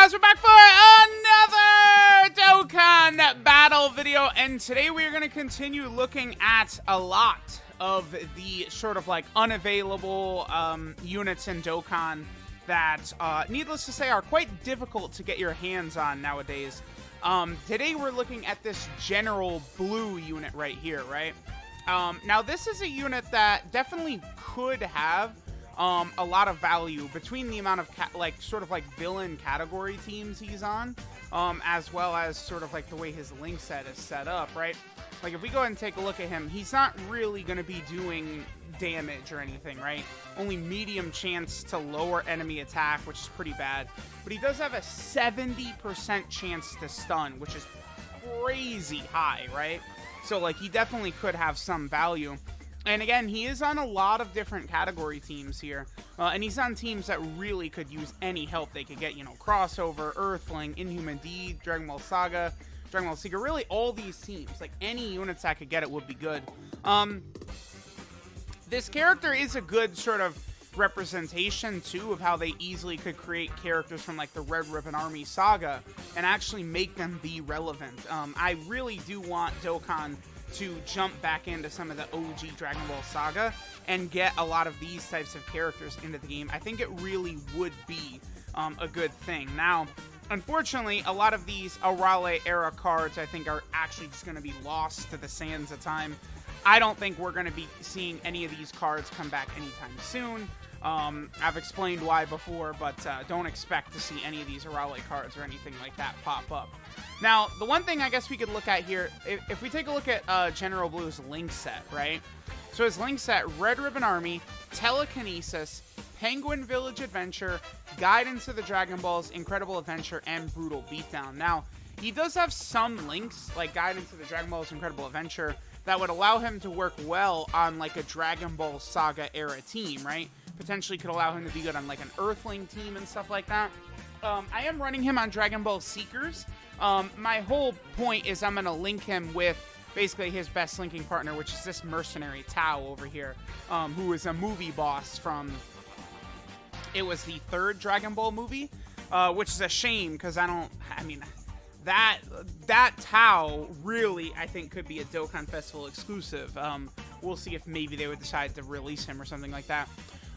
guys, we're back for another Dokkan battle video, and today we are going to continue looking at a lot of the sort of like unavailable units in Dokkan that, needless to say, are quite difficult to get your hands on nowadays. Today we're looking at this General Blue unit right here, right? Now this is a unit that definitely could have a lot of value between the amount of villain category teams he's on, as well as sort of like the way his link set is set up, right? Like if we go ahead and take a look at him, he's not really going to be doing damage or anything, right? Only medium chance to lower enemy attack, which is pretty bad. But he does have a 70% chance to stun, which is crazy high, right? So like he definitely could have some value. And again, he is on a lot of different category teams here. And he's on teams that really could use any help they could get. You know, Crossover, Earthling, Inhuman D, Dragon Ball Saga, Dragon Ball Seeker. Really, all these teams. Like, any units that could get it would be good. This character is a good sort of representation, too, of how they easily could create characters from, like, the Red Ribbon Army Saga and actually make them be relevant. I really do want Dokkan to jump back into some of the OG Dragon Ball Saga and get a lot of these types of characters into the game. I think it really would be a good thing. Now, unfortunately, a lot of these Arale era cards I think are actually just going to be lost to the sands of time. I don't think we're going to be seeing any of these cards come back anytime soon. I've explained why before, but don't expect to see any of these Arale cards or anything like that pop up. Now, the one thing I guess we could look at here, if we take a look at General Blue's link set, right? So his link set, Red Ribbon Army, Telekinesis, Penguin Village Adventure, Guidance of the Dragon Balls, Incredible Adventure, and Brutal Beatdown. Now, he does have some links, like Guidance of the Dragon Balls, Incredible Adventure, that would allow him to work well on like a Dragon Ball Saga era team, right? Potentially could allow him to be good on like an Earthling team and stuff like that. I am running him on Dragon Ball Seekers. My whole point is I'm going to link him with basically his best linking partner, which is this Mercenary Tao over here, who is a movie boss from, it was the third Dragon Ball movie, which is a shame because that Tao really, I think, could be a Dokkan Festival exclusive. We'll see if maybe they would decide to release him or something like that.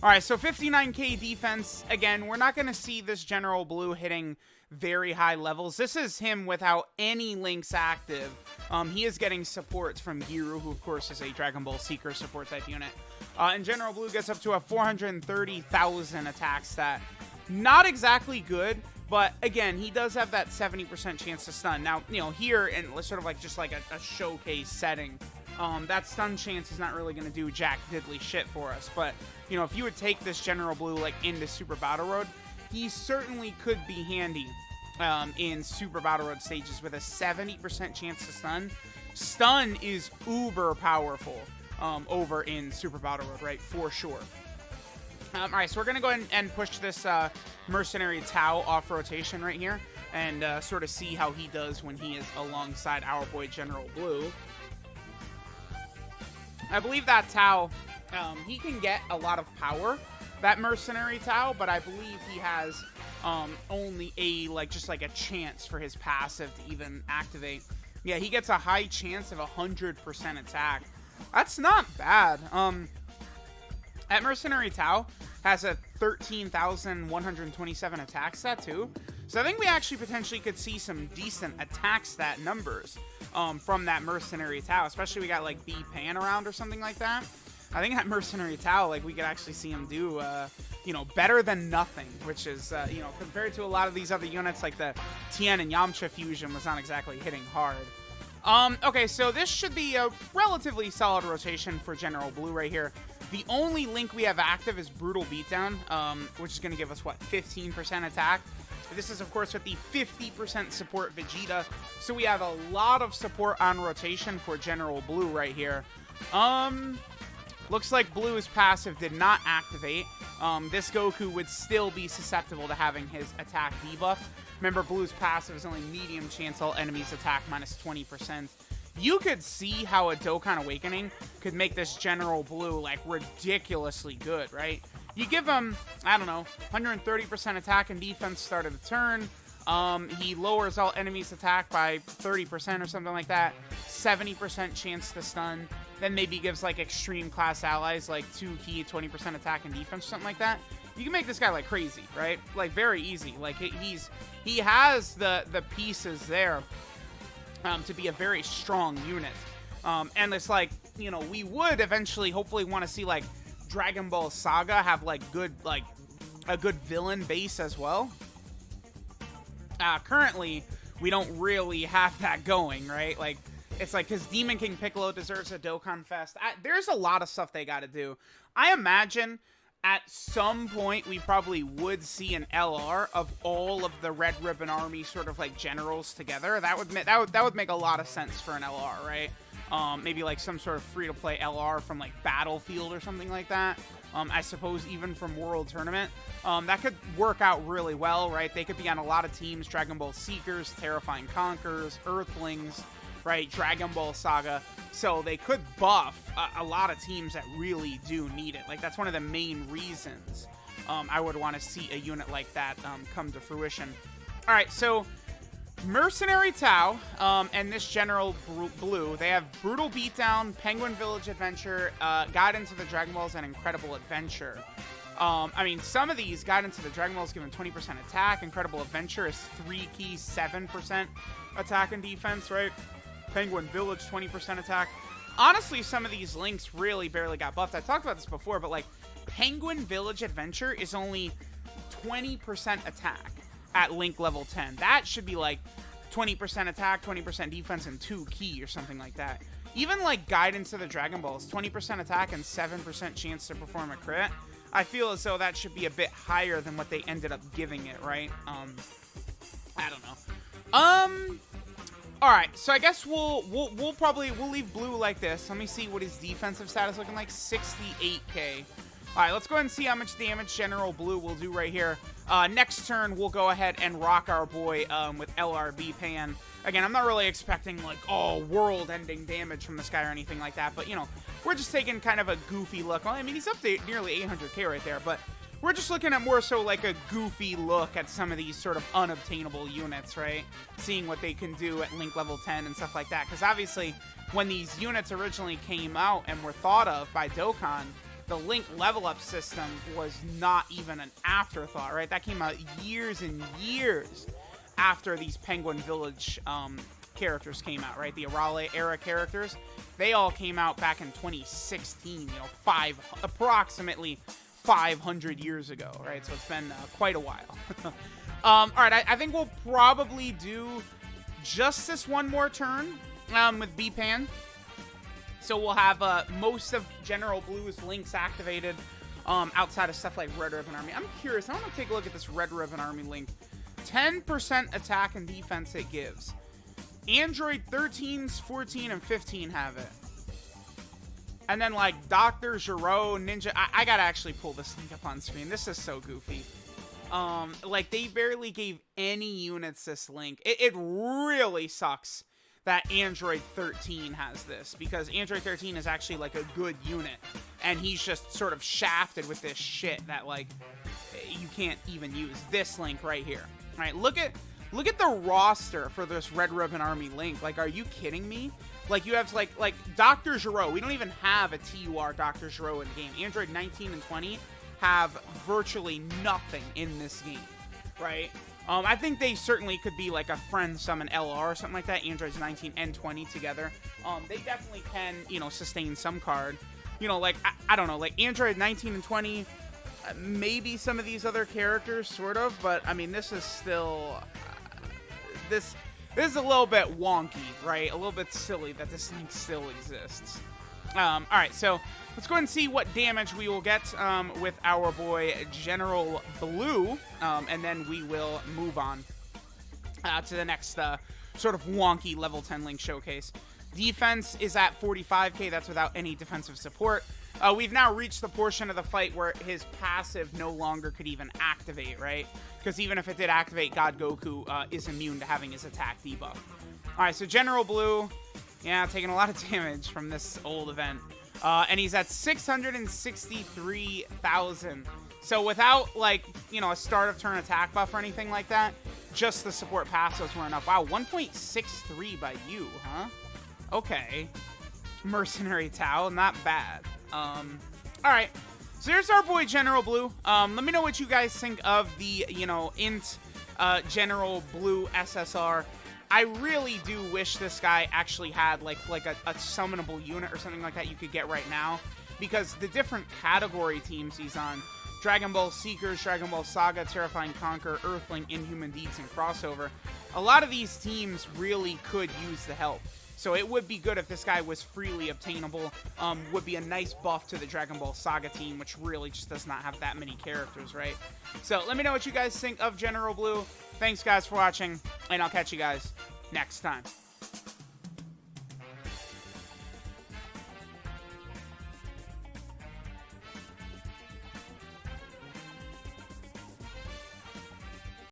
Alright, so 59k defense. Again, we're not going to see this General Blue hitting very high levels. This is him without any links active. He is getting supports from Giru, who of course is a Dragon Ball Seeker support type unit. And General Blue gets up to a 430,000 attack stat. Not exactly good, but again, he does have that 70% chance to stun. Now, you know, here in sort of like just like a showcase setting, that stun chance is not really going to do jack diddly shit for us. But, you know, if you would take this General Blue like into Super Battle Road, he certainly could be handy in Super Battle Road stages with a 70% chance to stun. Stun is uber powerful over in Super Battle Road, right? For sure. Alright, so we're going to go ahead and push this Mercenary Tao off rotation right here and sort of see how he does when he is alongside our boy General Blue. I believe that Tao, he can get a lot of power, that Mercenary Tao, but I believe he has only a just a chance for his passive to even activate. Yeah, he gets a high chance of 100% attack. That's not bad. That Mercenary Tao has a 13,127 attack stat too. So I think we actually potentially could see some decent attack stat numbers from that Mercenary Tao, especially we got like B Pan around or something like that. I think that Mercenary Tao, like we could actually see him do, you know, better than nothing, which is, you know, compared to a lot of these other units like the Tien and Yamcha fusion was not exactly hitting hard. Okay, so this should be a relatively solid rotation for General Blue right here. The only link we have active is Brutal Beatdown, which is going to give us, what, 15% attack? This is, of course, with the 50% support Vegeta, so we have a lot of support on rotation for General Blue right here. Looks like Blue's passive did not activate. This Goku would still be susceptible to having his attack debuff. Remember, Blue's passive is only medium chance all enemies attack minus 20%. You could see how a Dokkan Awakening could make this General Blue, like, ridiculously good, right? You give him, I don't know, 130% attack and defense start of the turn, He lowers all enemies' attack by 30% or something like that. 70% chance to stun. Then maybe gives like extreme class allies like 2 key, 20% attack and defense or something like that. You can make this guy like crazy, right? Like very easy. Like he has the pieces there to be a very strong unit. And it's like, you know, we would eventually hopefully want to see like Dragon Ball Saga have like a good villain base as well. Currently, we don't really have that going, right? Like, it's like, because Demon King Piccolo deserves a Dokkan Fest. There's a lot of stuff they got to do. I imagine at some point we probably would see an LR of all of the Red Ribbon Army sort of like generals together. That would make a lot of sense for an LR, right? Maybe like some sort of free-to-play LR from like Battlefield or something like that. I suppose even from World Tournament. That could work out really well, right? They could be on a lot of teams. Dragon Ball Seekers, Terrifying Conquerors, Earthlings, right? Dragon Ball Saga. So they could buff a lot of teams that really do need it. Like, that's one of the main reasons I would want to see a unit like that come to fruition. All right, so Mercenary Tau and this General Blue, they have Brutal Beatdown, Penguin Village Adventure, Guidance of the Dragon Balls, and Incredible Adventure. I mean, some of these, Guidance of the Dragon Balls given 20% attack, Incredible Adventure is 3 key, 7% attack and defense, right? Penguin Village, 20% attack. Honestly, some of these links really barely got buffed. I talked about this before, but like, Penguin Village Adventure is only 20% attack at link level 10. That should be like 20% attack, 20% defense, and 2 key or something like that. Even like Guidance of the Dragon Balls, 20% attack and 7% chance to perform a crit. I feel as though that should be a bit higher than what they ended up giving it, right? I don't know. All right, so I guess we'll leave Blue like this. Let me see what his defensive status looking like. 68k. All right, let's go ahead and see how much damage General Blue will do right here. Next turn, we'll go ahead and rock our boy with LRB Pan. Again, I'm not really expecting, like, world-ending damage from this guy or anything like that. But, you know, we're just taking kind of a goofy look. Well, I mean, he's up to nearly 800k right there. But we're just looking at more so, like, a goofy look at some of these sort of unobtainable units, right? Seeing what they can do at Link level 10 and stuff like that. Because, obviously, when these units originally came out and were thought of by Dokkan, the Link level up system was not even an afterthought, right? That came out years and years after these Penguin Village characters came out, right? The Arale era characters, they all came out back in 2016, you know, approximately 500 years ago, right? So it's been quite a while. All right, I think we'll probably do just this one more turn with B-Pan. So we'll have most of General Blue's links activated outside of stuff like Red Ribbon Army. I'm curious. I want to take a look at this Red Ribbon Army link. 10% attack and defense it gives. Android 13s, 14, and 15 have it. And then, like, Dr. Gero, Ninja... I gotta actually pull this link up on screen. This is so goofy. Like, they barely gave any units this link. It really sucks that Android 13 has this, because Android 13 is actually, like, a good unit. And he's just sort of shafted with this shit that, like, you can't even use. This link right here. All right, look at the roster for this Red Ribbon Army link. Like, are you kidding me? Like, you have, like Dr. Gero. We don't even have a TUR Dr. Gero in the game. Android 19 and 20 have virtually nothing in this game, right? I think they certainly could be, like, a friend summon LR or something like that. Androids 19 and 20 together. They definitely can, you know, sustain some card. You know, like, I don't know, like, Android 19 and 20... maybe some of these other characters, sort of, but I mean, this is still this is a little bit wonky, right? A little bit silly that this link still exists. All right, so let's go ahead and see what damage we will get with our boy General Blue, and then we will move on to the next sort of wonky level 10 link showcase. Defense is at 45k. That's without any defensive support. We've now reached the portion of the fight where his passive no longer could even activate, right? Because even if it did activate, God Goku is immune to having his attack debuff. All right, so General Blue, yeah, taking a lot of damage from this old event. And he's at 663,000. So without, like, you know, a start of turn attack buff or anything like that, just the support passives were enough. Wow, 1.63 by you, huh? Okay. Mercenary Tau, not bad. Alright. So here's our boy General Blue. Let me know what you guys think of the, you know, INT General Blue SSR. I really do wish this guy actually had like a summonable unit or something like that you could get right now, because the different category teams he's on, Dragon Ball Seekers, Dragon Ball Saga, Terrifying Conquer, Earthling, Inhuman Deeds, and Crossover, a lot of these teams really could use the help. So it would be good if this guy was freely obtainable. Would be a nice buff to the Dragon Ball Saga team, which really just does not have that many characters, right? So let me know what you guys think of General Blue. Thanks, guys, for watching, and I'll catch you guys next time.